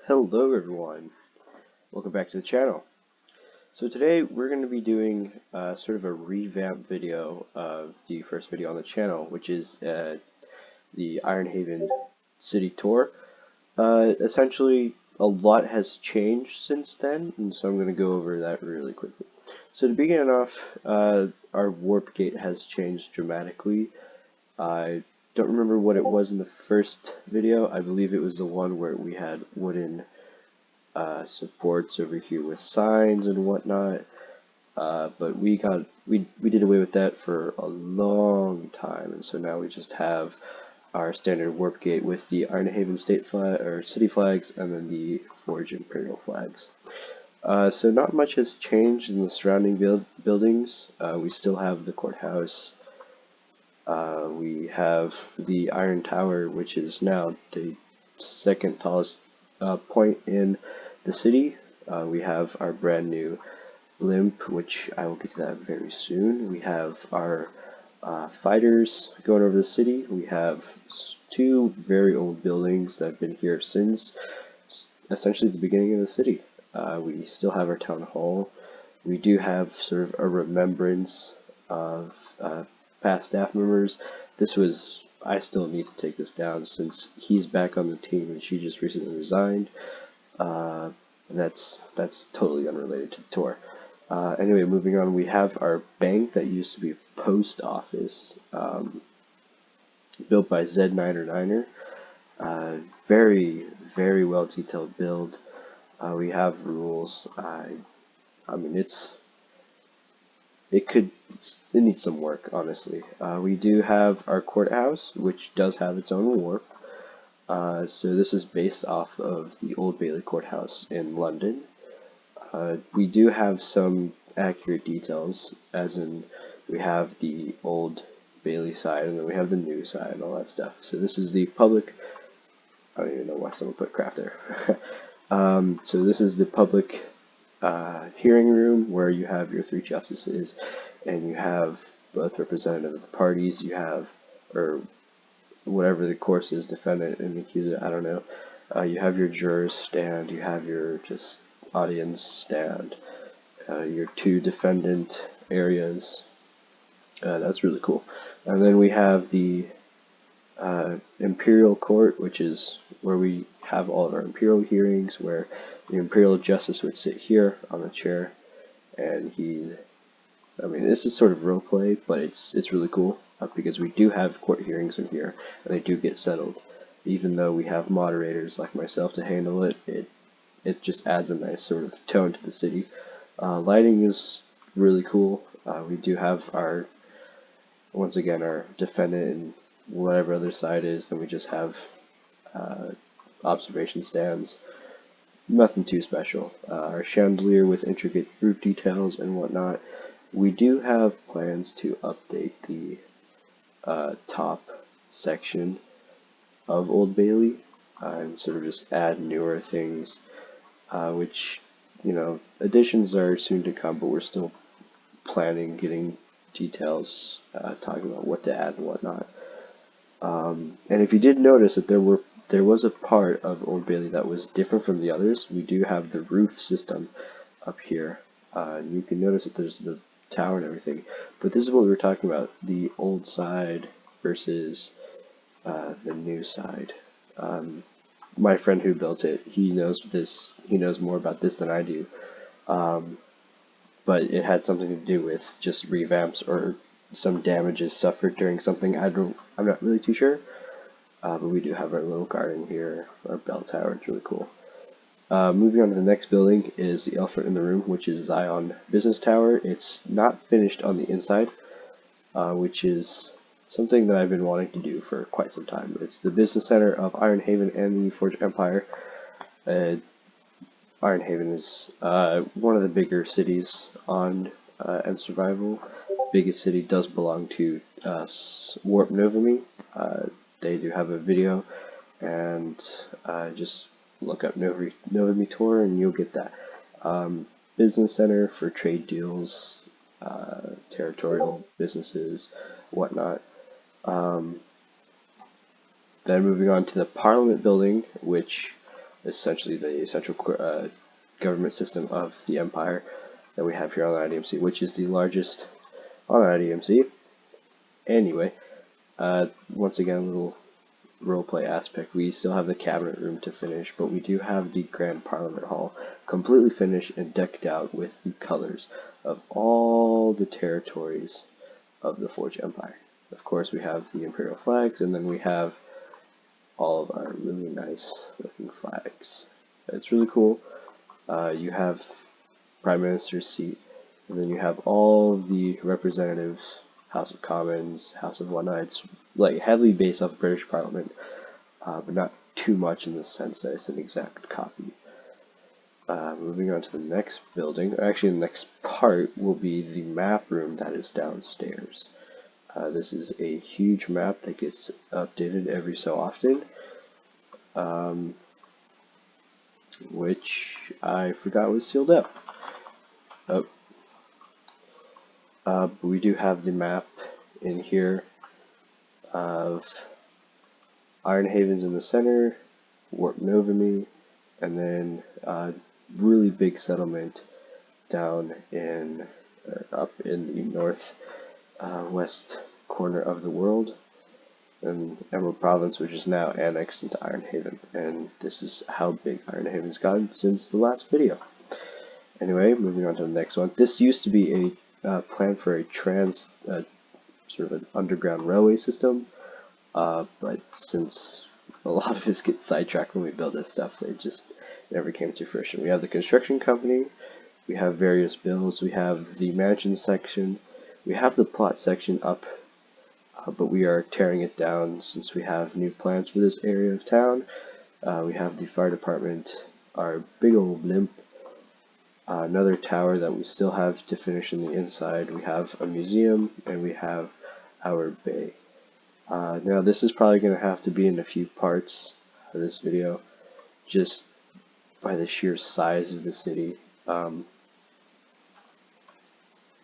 Hello everyone, welcome back to the channel. So today we're going to be doing sort of a revamp video of the first video on the channel, which is the IronHaven city tour. Essentially a lot has changed since then, and so I'm going to go over that really quickly. So to begin off, our warp gate has changed dramatically. I don't remember what it was in the first video. I believe it was the one where we had wooden supports over here with signs and whatnot, but we did away with that for a long time, and so now we just have our standard warp gate with the IronHaven state flag or city flags, and then the Forge Imperial flags. So not much has changed in the surrounding buildings. We still have the courthouse. We have the Iron Tower, which is now the second tallest point in the city. We have our brand new blimp, which I will get to that very soon. We have our fighters going over the city. We have two very old buildings that have been here since essentially the beginning of the city. We still have our town hall. We do have sort of a remembrance of past staff members. I still need to take this down since he's back on the team and she just recently resigned. That's totally unrelated to the tour. Anyway, moving on, we have our bank that used to be a post office, built by Z9er. Very, very well detailed build. We have rules. I mean, it needs some work, honestly. We do have our courthouse, which does have its own warp. So this is based off of the Old Bailey Courthouse in London. We do have some accurate details, as in we have the Old Bailey side and then we have the new side and all that stuff. So this is the public, I don't even know why someone put craft there. So this is the public hearing room where you have your three justices and you have both representative of the parties. You have, or whatever the course is, defendant and accuser, I don't know. You have your jurors stand, you have your just audience stand, your two defendant areas. That's really cool. And then we have the Imperial Court, which is where we have all of our Imperial hearings, where the Imperial Justice would sit here on the chair, and I mean, this is sort of roleplay, but it's really cool, because we do have court hearings in here, and they do get settled. Even though we have moderators like myself to handle it, it just adds a nice sort of tone to the city. Lighting is really cool. We do have once again, our defendant and whatever other side is, then we just have observation stands. Nothing too special. Our chandelier with intricate roof details and whatnot. We do have plans to update the top section of Old Bailey and sort of just add newer things, which, you know, additions are soon to come, but we're still planning, getting details, talking about what to add and whatnot. And if you did notice that there was a part of Old Bailey that was different from the others, we do have the roof system up here. You can notice that there's the tower and everything, but this is what we were talking about, the old side versus the new side. My friend who built it, he knows more about this than I do, but it had something to do with just revamps or some damages suffered during something. I'm not really too sure, but we do have our little garden here, our bell tower. It's really cool. Moving on to the next building is the elephant in the room, which is Zion Business Tower. It's not finished on the inside, which is something that I've been wanting to do for quite some time. It's the business center of IronHaven and the Forge Empire. IronHaven is one of the bigger cities on End Survival. Biggest city does belong to Warp Novami. They do have a video, and just look up Novami Tour and you'll get that. Business center for trade deals, territorial businesses, whatnot. Then moving on to the Parliament building, which essentially the central government system of the empire that we have here on the IDMC, which is the largest on the IDMC. Anyway, once again, a little roleplay aspect. We still have the cabinet room to finish, but we do have the Grand Parliament Hall completely finished and decked out with the colors of all the territories of the Forge Empire. Of course, we have the Imperial flags, and then we have all of our really nice looking flags. It's really cool. You have Prime Minister's seat, and then you have all of the representatives, House of Commons, House of whatnot. It's like heavily based off British Parliament, but not too much in the sense that it's an exact copy. Moving on to the next building, or actually the next part, will be the map room that is downstairs. This is a huge map that gets updated every so often, which I forgot was sealed up. But we do have the map in here of IronHaven's in the center, Warp Novamy, and then really big settlement down in up in the north west corner of the world, and Emerald Province, which is now annexed into IronHaven. And this is how big IronHaven's gotten since the last video. Anyway, moving on to the next one. This used to be a plan for a sort of an underground railway system, but since a lot of us get sidetracked when we build this stuff, it just never came to fruition. We have the construction company, we have various builds, we have the mansion section, we have the plot section up, but we are tearing it down since we have new plans for this area of town. We have the fire department, our big old blimp, another tower that we still have to finish in the inside. We have a museum, and we have our bay. Now this is probably going to have to be in a few parts of this video, just by the sheer size of the city.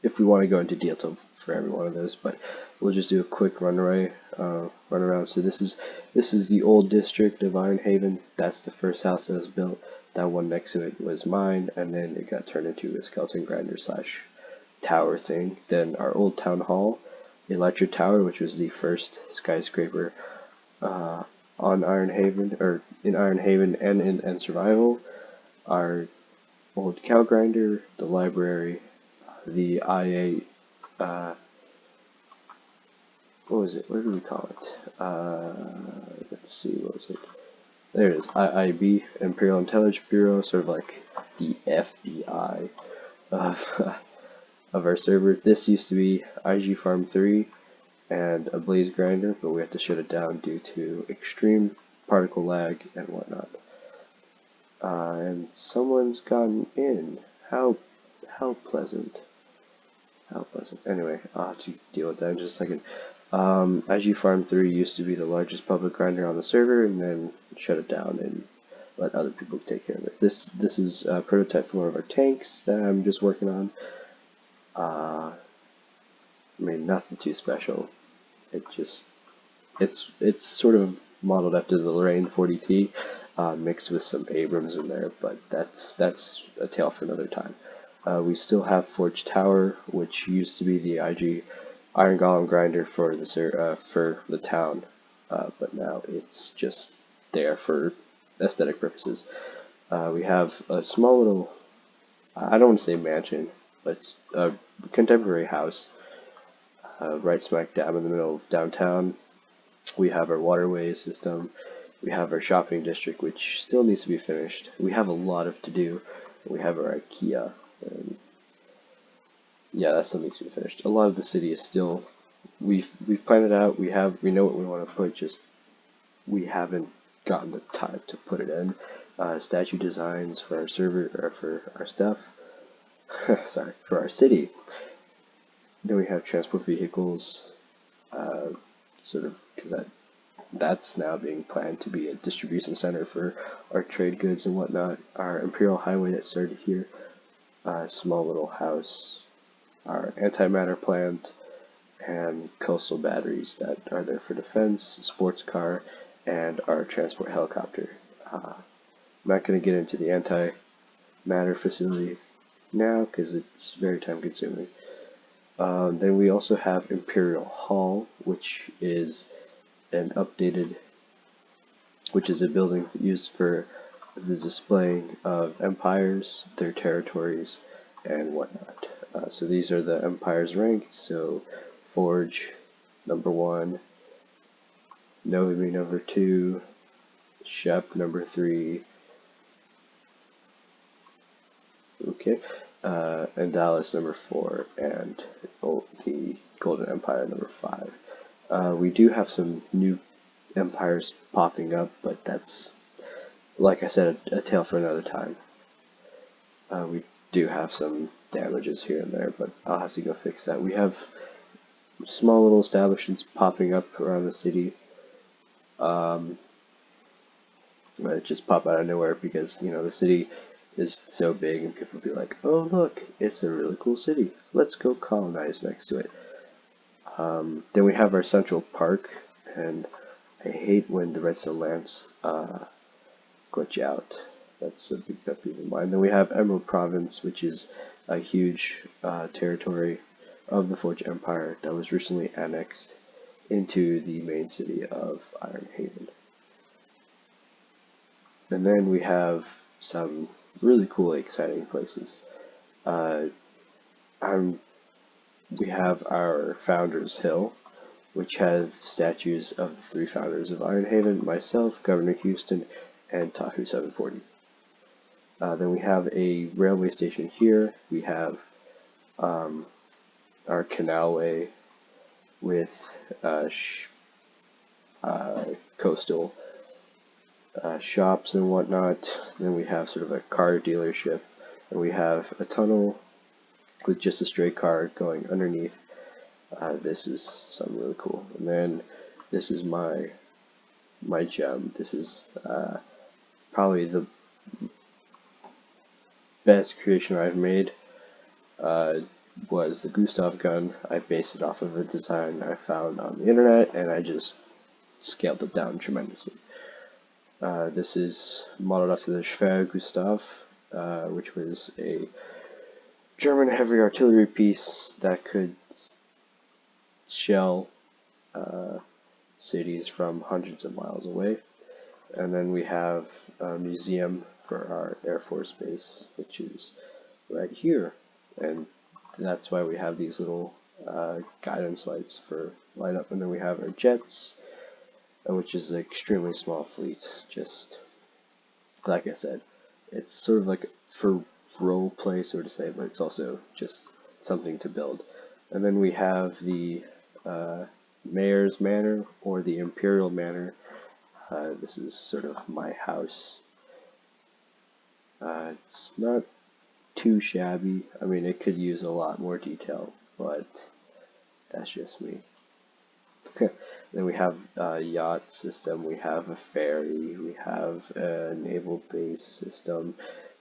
If we want to go into detail for every one of those, but we'll just do a quick run around. So this is the old district of IronHaven. That's the first house that was built. That one next to it was mine, and then it got turned into a skeleton grinder / tower thing. Then our old town hall, Electric Tower, which was the first skyscraper on IronHaven, or in IronHaven and in Survival. Our old cow grinder, the library, the IA, what was it? What did we call it? Let's see, what was it? There it is, IIB, Imperial Intelligence Bureau, sort of like the FBI of our server. This used to be IG Farm 3 and a blaze grinder, but we have to shut it down due to extreme particle lag and whatnot. And someone's gotten in. How pleasant. How pleasant. Anyway, I'll have to deal with that in just a second. IG Farm 3 used to be the largest public grinder on the server, and then shut it down and let other people take care of it. This is a prototype for one of our tanks that I'm just working on. I mean, nothing too special. It's sort of modeled after the Lorraine 40T, mixed with some Abrams in there, but that's a tale for another time. We still have Forge Tower, which used to be the IG Iron Golem grinder for the town, but now it's just there for aesthetic purposes. We have a small little, I don't want to say mansion, but it's a contemporary house right smack dab in the middle of downtown. We have our waterway system. We have our shopping district, which still needs to be finished. We have a lot of to do. We have our IKEA. And yeah, that still needs to be finished. A lot of the city is still, we've planned it out. We know what we want to put. Just we haven't gotten the time to put it in. Statue designs for our server, or for our stuff. Sorry, for our city. Then we have transport vehicles, sort of, because that's now being planned to be a distribution center for our trade goods and whatnot. Our Imperial Highway that started here, small little house, our antimatter plant, and coastal batteries that are there for defense, sports car, and our transport helicopter. not going to get into the antimatter facility now because it's very time consuming. Then we also have Imperial Hall, which is a building used for the displaying of empires, their territories, and whatnot. So these are the empires ranked. So Forge #1, Novi #2, Shep #3, okay, and Dallas #4, and the Golden Empire #5. We do have some new empires popping up, but that's, like I said, a tale for another time. We do have some damages here and there, but I'll have to go fix that. We have small little establishments popping up around the city. It just pop out of nowhere because, you know, the city is so big and people be like, oh look, it's a really cool city, let's go colonize next to it. Then we have our Central Park, and I hate when the redstone lamps glitch out. That's a big pet peeve of mine. Then we have Emerald Province, which is a huge territory of the Forge Empire that was recently annexed into the main city of IronHaven. And then we have some really cool, exciting places. We have our Founders Hill, which has statues of the 3 founders of IronHaven, myself, Governor Houston, and Tahu 740. Then we have a railway station here. We have our canalway with coastal shops and whatnot. Then we have sort of a car dealership, and we have a tunnel with just a straight car going underneath. This is something really cool. And then this is my gem. This is probably the best creation I've made. Was the Gustav gun. I based it off of a design I found on the internet, and I just scaled it down tremendously. This is modeled after the Schwer Gustav, which was a German heavy artillery piece that could shell cities from hundreds of miles away. And then we have a museum for our Air Force Base, which is right here. And that's why we have these little guidance lights for light up. And then we have our jets, which is an extremely small fleet. Just like I said, it's sort of like for role play, so to say, but it's also just something to build. And then we have the Mayor's Manor, or the Imperial Manor. This is sort of my house. It's not too shabby. I mean, it could use a lot more detail, but that's just me. Then we have a yacht system, we have a ferry, we have a naval base system,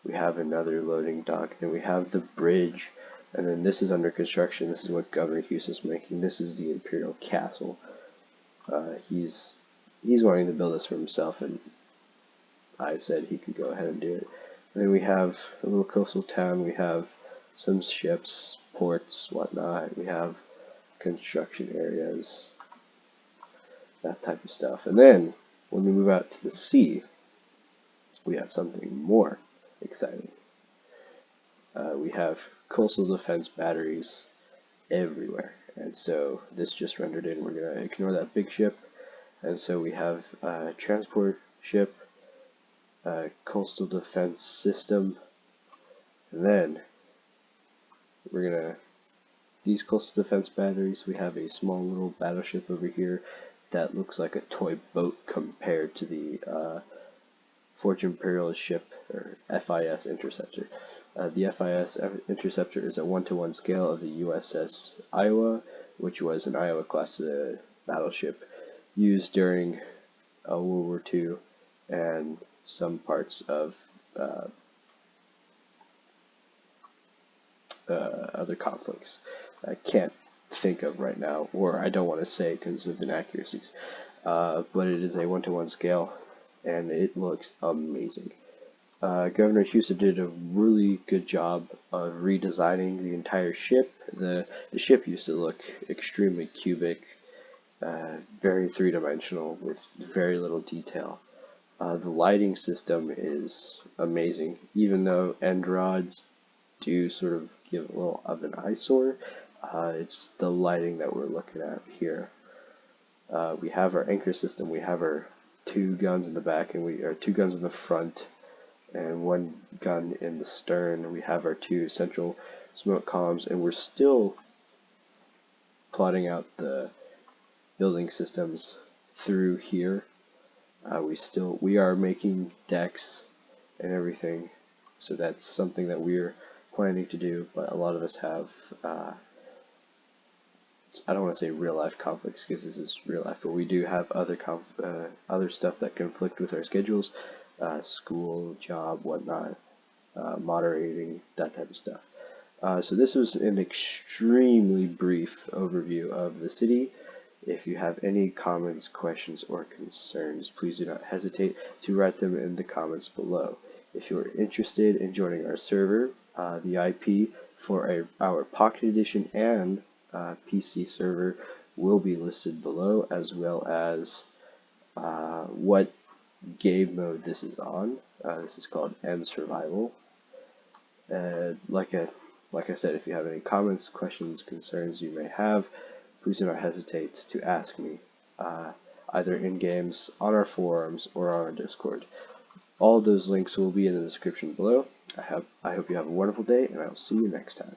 we have another loading dock, then we have the bridge, and then this is under construction. This is what Governor Hughes is making. This is the Imperial Castle. He's wanting to build this for himself, and I said he could go ahead and do it. And then we have a little coastal town, we have some ships, ports, whatnot, we have construction areas, that type of stuff. And then when we move out to the sea, we have something more exciting. We have coastal defense batteries everywhere, and so this just rendered in. We're going to ignore that big ship, and so we have a transport ship, a coastal defense system, and then we're going to, these coastal defense batteries, we have a small little battleship over here that looks like a toy boat compared to the Forge Imperial ship, or FIS Interceptor. The FIS Interceptor is a 1-to-1 scale of the USS Iowa, which was an Iowa-class battleship used during World War II and some parts of other conflicts I can't think of right now, or I don't want to say because of inaccuracies. But it is a 1-to-1 scale, and it looks amazing. Governor Houston did a really good job of redesigning the entire ship. The ship used to look extremely cubic, very three-dimensional with very little detail. The lighting system is amazing, even though end rods do sort of give a little of an eyesore. It's the lighting that we're looking at here. We have our anchor system. We have our 2 guns in the back, and we are 2 guns in the front, and 1 gun in the stern. We have our 2 central smoke columns, and we're still plotting out the building systems through here. We are making decks and everything, so that's something that we're planning to do. But a lot of us have I don't want to say real life conflicts because this is real life, but we do have other stuff that conflict with our schedules, school, job, whatnot, moderating, that type of stuff. So this was an extremely brief overview of the city. If you have any comments, questions, or concerns, please do not hesitate to write them in the comments below. If you are interested in joining our server, the IP for our Pocket Edition and PC server will be listed below, as well as what game mode this is on. This is called End Survival. Like I said, if you have any comments, questions, concerns you may have, please do not hesitate to ask me, either in games, on our forums, or on our Discord. All of those links will be in the description below. I hope you have a wonderful day, and I will see you next time.